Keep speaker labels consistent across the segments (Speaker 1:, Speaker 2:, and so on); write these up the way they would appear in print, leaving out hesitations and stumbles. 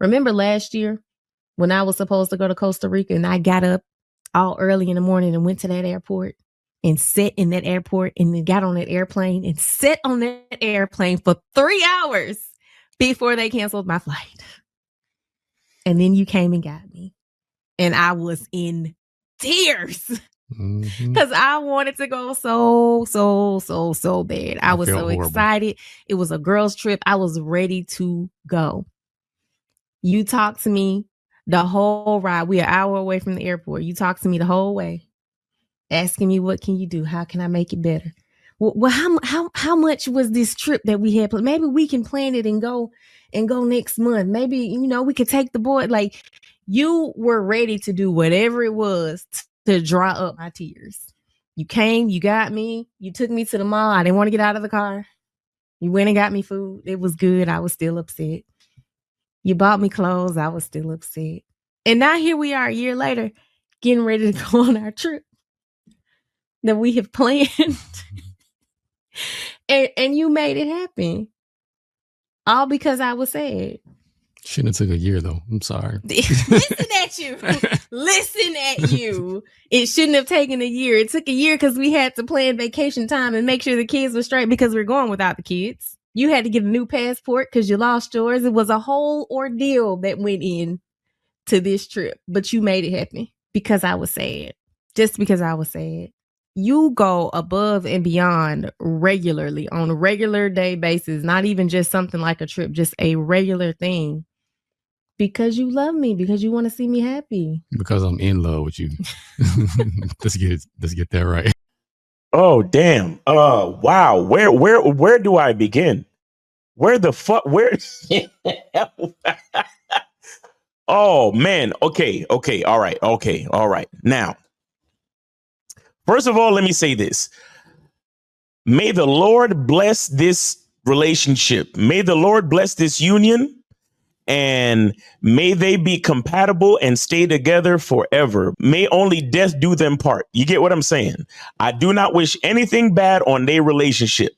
Speaker 1: Remember last year when I was supposed to go to Costa Rica and I got up all early in the morning and went to that airport and sat in that airport and then got on that airplane and sat on that airplane for 3 hours before they canceled my flight. And then you came and got me. And I was in tears because I wanted to go so bad. I was so excited. It was a girls' trip. I was ready to go. You talked to me the whole ride. We're an hour away from the airport. You talked to me the whole way, asking me, what can you do? How can I make it better? Well, how much was this trip that we had? Maybe we can plan it and go next month. Maybe, we could take the boy. Like, you were ready to do whatever it was to dry up my tears. You came, you got me, you took me to the mall. I didn't want to get out of the car. You went and got me food. It was good. I was still upset. You bought me clothes. I was still upset. And now here we are a year later, getting ready to go on our trip that we have planned. and you made it happen. All because I was sad.
Speaker 2: Shouldn't have took a year, though. I'm sorry.
Speaker 1: Listen at you. Listen at you. It shouldn't have taken a year. It took a year because we had to plan vacation time and make sure the kids were straight because we're going without the kids. You had to get a new passport because you lost yours. It was a whole ordeal that went in to this trip. But you made it happen because I was sad. Just because I was sad. You go above and beyond regularly on a regular day basis, not even just something like a trip, just a regular thing. Because you love me, because you want to see me happy.
Speaker 2: Because I'm in love with you. Let's get that right.
Speaker 3: Oh, damn. Wow. Where do I begin? Where the fuck? Where? Oh, man. Okay. All right. Now, first of all, let me say this. May the Lord bless this relationship. May the Lord bless this union. And may they be compatible and stay together forever. May only death do them part. You get what I'm saying? I do not wish anything bad on their relationship.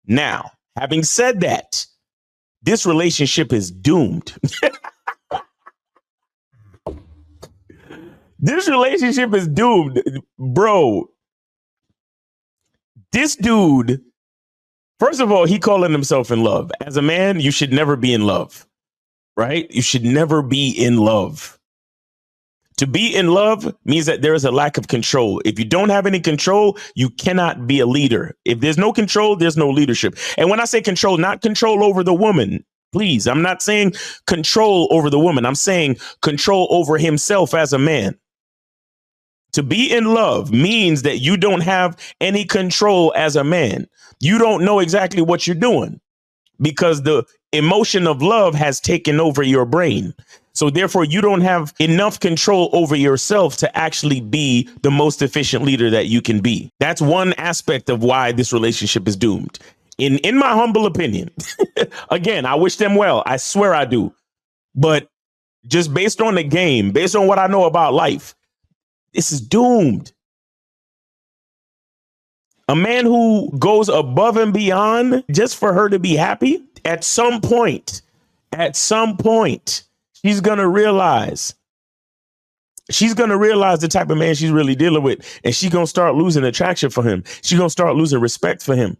Speaker 3: Now, having said that, this relationship is doomed. This relationship is doomed, bro. This dude, first of all, he calling himself in love. As a man, you should never be in love. Right? You should never be in love. To be in love means that there is a lack of control. If you don't have any control, you cannot be a leader. If there's no control, there's no leadership. And when I say control, not control over the woman, please, I'm not saying control over the woman. I'm saying control over himself as a man. To be in love means that you don't have any control as a man. You don't know exactly what you're doing because the emotion of love has taken over your brain. So therefore, you don't have enough control over yourself to actually be the most efficient leader that you can be. That's one aspect of why this relationship is doomed. In my humble opinion, again, I wish them well. I swear I do. But just based on the game, based on what I know about life, this is doomed. A man who goes above and beyond just for her to be happy, at some point, she's going to realize the type of man she's really dealing with. And she's going to start losing attraction for him. She's going to start losing respect for him.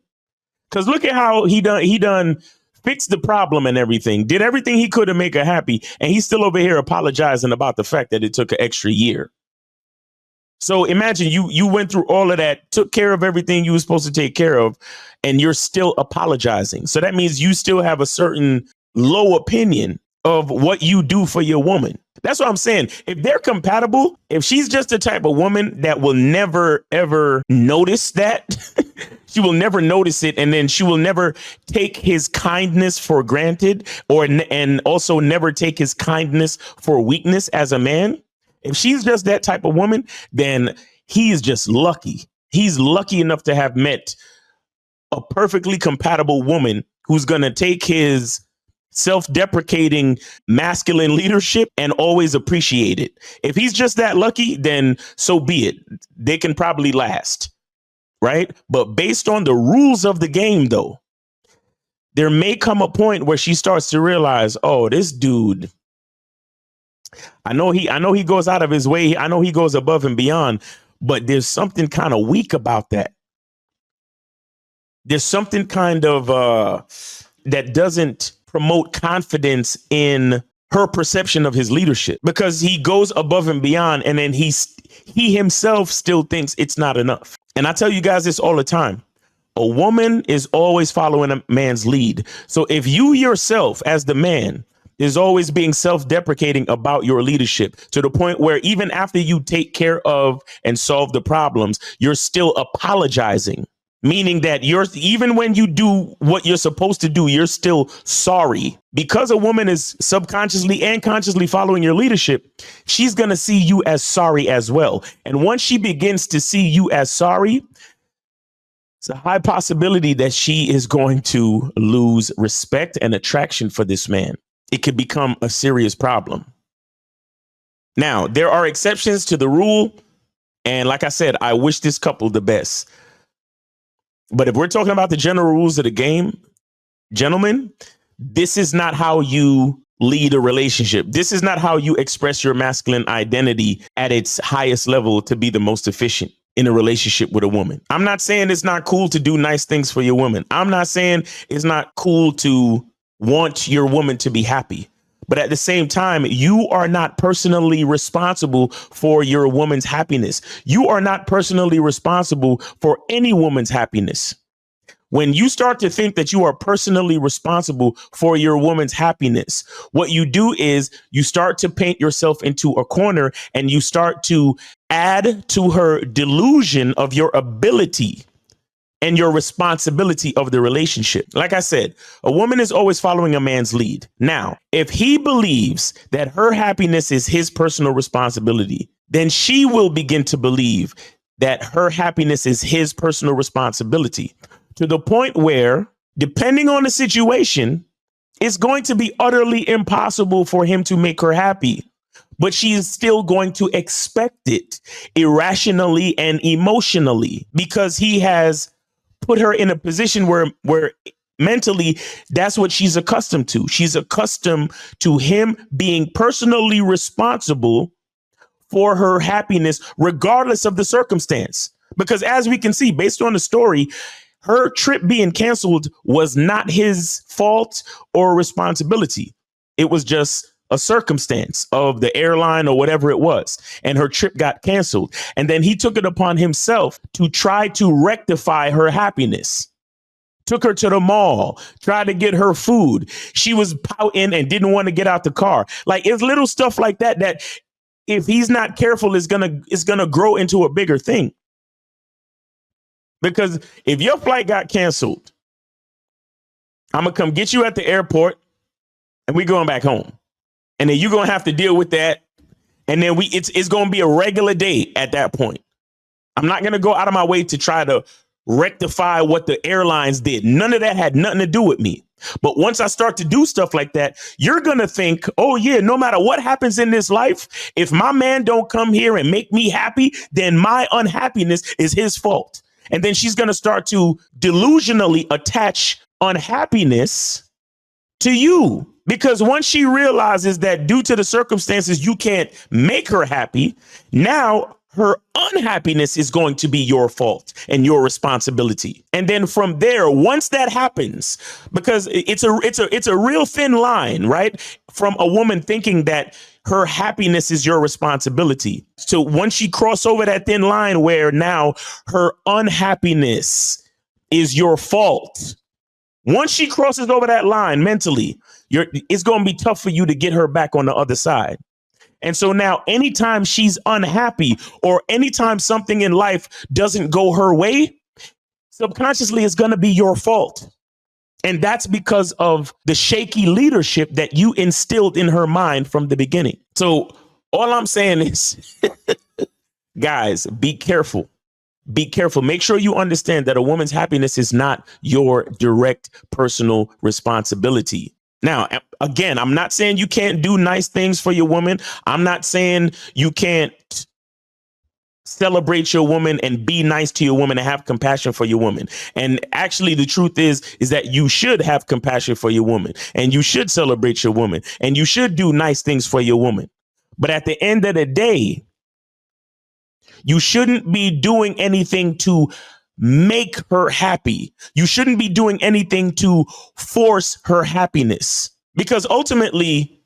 Speaker 3: Because look at how he done fixed the problem and everything, did everything he could to make her happy. And he's still over here apologizing about the fact that it took an extra year. So imagine you went through all of that, took care of everything you were supposed to take care of, and you're still apologizing. So that means you still have a certain low opinion of what you do for your woman. That's what I'm saying. If they're compatible, if she's just the type of woman that will never, ever notice that, she will never notice it. And then she will never take his kindness for granted and also never take his kindness for weakness as a man. If she's just that type of woman, then he is just lucky. He's lucky enough to have met a perfectly compatible woman who's going to take his self-deprecating masculine leadership and always appreciate it. If he's just that lucky, then so be it. They can probably last. Right. But based on the rules of the game, though, there may come a point where she starts to realize, oh, this dude, I know he goes out of his way. I know he goes above and beyond, but there's something kind of weak about that. There's something kind of that doesn't promote confidence in her perception of his leadership, because he goes above and beyond, and then he himself still thinks it's not enough. And I tell you guys this all the time. A woman is always following a man's lead. So if you yourself as the man is always being self-deprecating about your leadership to the point where even after you take care of and solve the problems, you're still apologizing, meaning that even when you do what you're supposed to do, you're still sorry. Because a woman is subconsciously and consciously following your leadership, she's going to see you as sorry as well. And once she begins to see you as sorry, it's a high possibility that she is going to lose respect and attraction for this man. It could become a serious problem. Now, there are exceptions to the rule. And like I said, I wish this couple the best. But if we're talking about the general rules of the game, gentlemen, this is not how you lead a relationship. This is not how you express your masculine identity at its highest level to be the most efficient in a relationship with a woman. I'm not saying it's not cool to do nice things for your woman. I'm not saying it's not cool to want your woman to be happy. But at the same time, you are not personally responsible for your woman's happiness. You are not personally responsible for any woman's happiness. When you start to think that you are personally responsible for your woman's happiness, what you do is you start to paint yourself into a corner, and you start to add to her delusion of your ability and your responsibility of the relationship. Like I said, a woman is always following a man's lead. Now, if he believes that her happiness is his personal responsibility, then she will begin to believe that her happiness is his personal responsibility, to the point where, depending on the situation, it's going to be utterly impossible for him to make her happy. But she is still going to expect it irrationally and emotionally, because he has put her in a position where mentally that's what she's accustomed to. She's accustomed to him being personally responsible for her happiness, regardless of the circumstance. Because as we can see, based on the story, her trip being canceled was not his fault or responsibility. It was just a circumstance of the airline or whatever it was, and her trip got canceled. And then he took it upon himself to try to rectify her happiness. Took her to the mall, tried to get her food. She was pouting and didn't want to get out the car. Like, it's little stuff like that that if he's not careful is gonna grow into a bigger thing. Because if your flight got canceled, I'm gonna come get you at the airport and we going back home. And then you're going to have to deal with that. And then it's going to be a regular day at that point. I'm not going to go out of my way to try to rectify what the airlines did. None of that had nothing to do with me. But once I start to do stuff like that, you're going to think, oh, yeah, no matter what happens in this life, if my man don't come here and make me happy, then my unhappiness is his fault. And then she's going to start to delusionally attach unhappiness to you. Because once she realizes that due to the circumstances, you can't make her happy, now her unhappiness is going to be your fault and your responsibility. And then from there, once that happens, because it's a real thin line, right? From a woman thinking that her happiness is your responsibility. So once you cross over that thin line where now her unhappiness is your fault, once she crosses over that line mentally, it's going to be tough for you to get her back on the other side. And so now anytime she's unhappy or anytime something in life doesn't go her way, subconsciously it's going to be your fault. And that's because of the shaky leadership that you instilled in her mind from the beginning. So all I'm saying is, guys, be careful. Be careful. Make sure you understand that a woman's happiness is not your direct personal responsibility. Now, again, I'm not saying you can't do nice things for your woman. I'm not saying you can't celebrate your woman and be nice to your woman and have compassion for your woman. And actually, the truth is that you should have compassion for your woman and you should celebrate your woman and you should do nice things for your woman. But at the end of the day, you shouldn't be doing anything to make her happy. You shouldn't be doing anything to force her happiness. Because ultimately,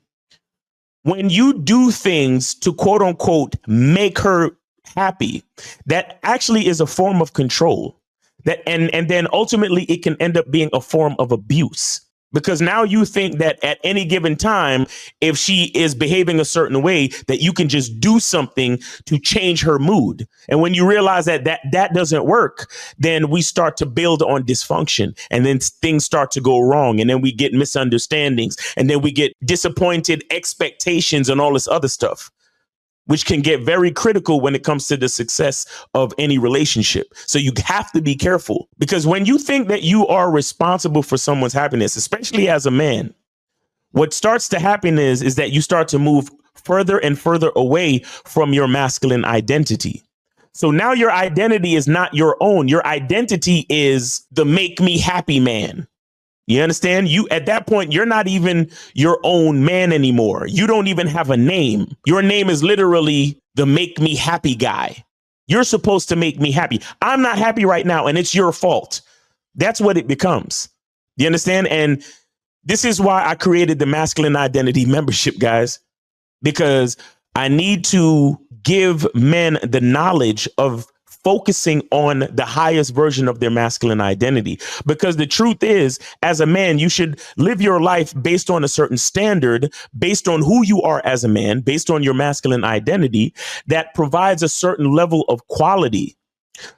Speaker 3: when you do things to quote unquote make her happy, that actually is a form of control. That and then ultimately it can end up being a form of abuse. Because now you think that at any given time, if she is behaving a certain way, that you can just do something to change her mood. And when you realize that doesn't work, then we start to build on dysfunction, and then things start to go wrong. And then we get misunderstandings, and then we get disappointed expectations and all this other stuff, which can get very critical when it comes to the success of any relationship. So you have to be careful, because when you think that you are responsible for someone's happiness, especially as a man, what starts to happen is that you start to move further and further away from your masculine identity. So now your identity is not your own. Your identity is the make me happy man. You understand? You at that point, you're not even your own man anymore. You don't even have a name. Your name is literally the make me happy guy. You're supposed to make me happy. I'm not happy right now, and it's your fault. That's what it becomes. You understand? And this is why I created the Masculine Identity membership, guys, because I need to give men the knowledge of focusing on the highest version of their masculine identity. Because the truth is, as a man, you should live your life based on a certain standard, based on who you are as a man, based on your masculine identity that provides a certain level of quality.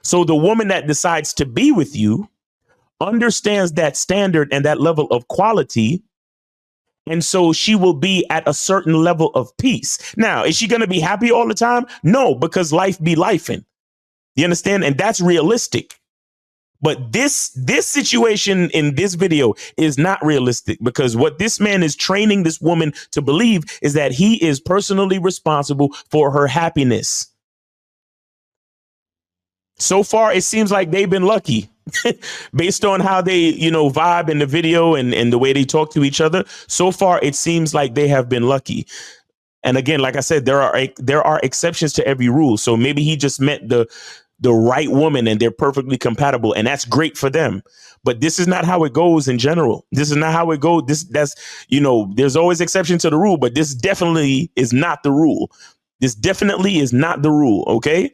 Speaker 3: So the woman that decides to be with you understands that standard and that level of quality. And so she will be at a certain level of peace. Now, is she going to be happy all the time? No, because life be lifing. You understand? And that's realistic. But this situation in this video is not realistic, because what this man is training this woman to believe is that he is personally responsible for her happiness. So far, it seems like they've been lucky based on how they, vibe in the video and the way they talk to each other. So far, it seems like they have been lucky. And again, like I said, there are exceptions to every rule. So maybe he just met the right woman and they're perfectly compatible, and that's great for them. But this is not how it goes in general. This is not how it goes. There's always exceptions to the rule, but this definitely is not the rule. This definitely is not the rule. OK,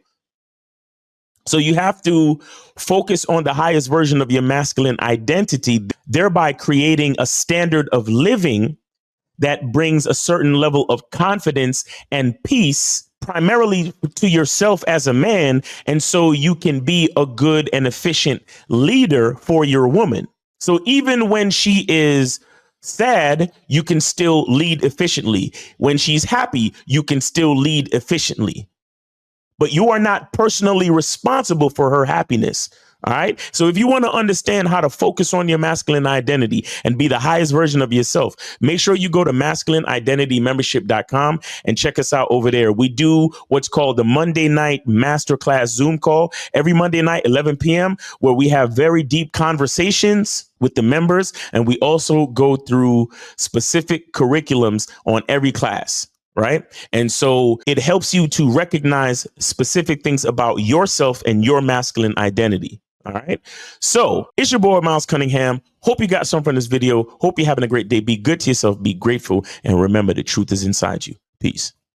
Speaker 3: so you have to focus on the highest version of your masculine identity, thereby creating a standard of living that brings a certain level of confidence and peace, primarily to yourself as a man. And so you can be a good and efficient leader for your woman. So even when she is sad, you can still lead efficiently. When she's happy, you can still lead efficiently. But you are not personally responsible for her happiness. All right. So if you want to understand how to focus on your masculine identity and be the highest version of yourself, make sure you go to masculineidentitymembership.com and check us out over there. We do what's called the Monday night masterclass Zoom call every Monday night, 11 p.m., where we have very deep conversations with the members. And we also go through specific curriculums on every class. Right. And so it helps you to recognize specific things about yourself and your masculine identity. All right. So it's your boy, Miles Cunningham. Hope you got something from this video. Hope you're having a great day. Be good to yourself. Be grateful. And remember, the truth is inside you. Peace.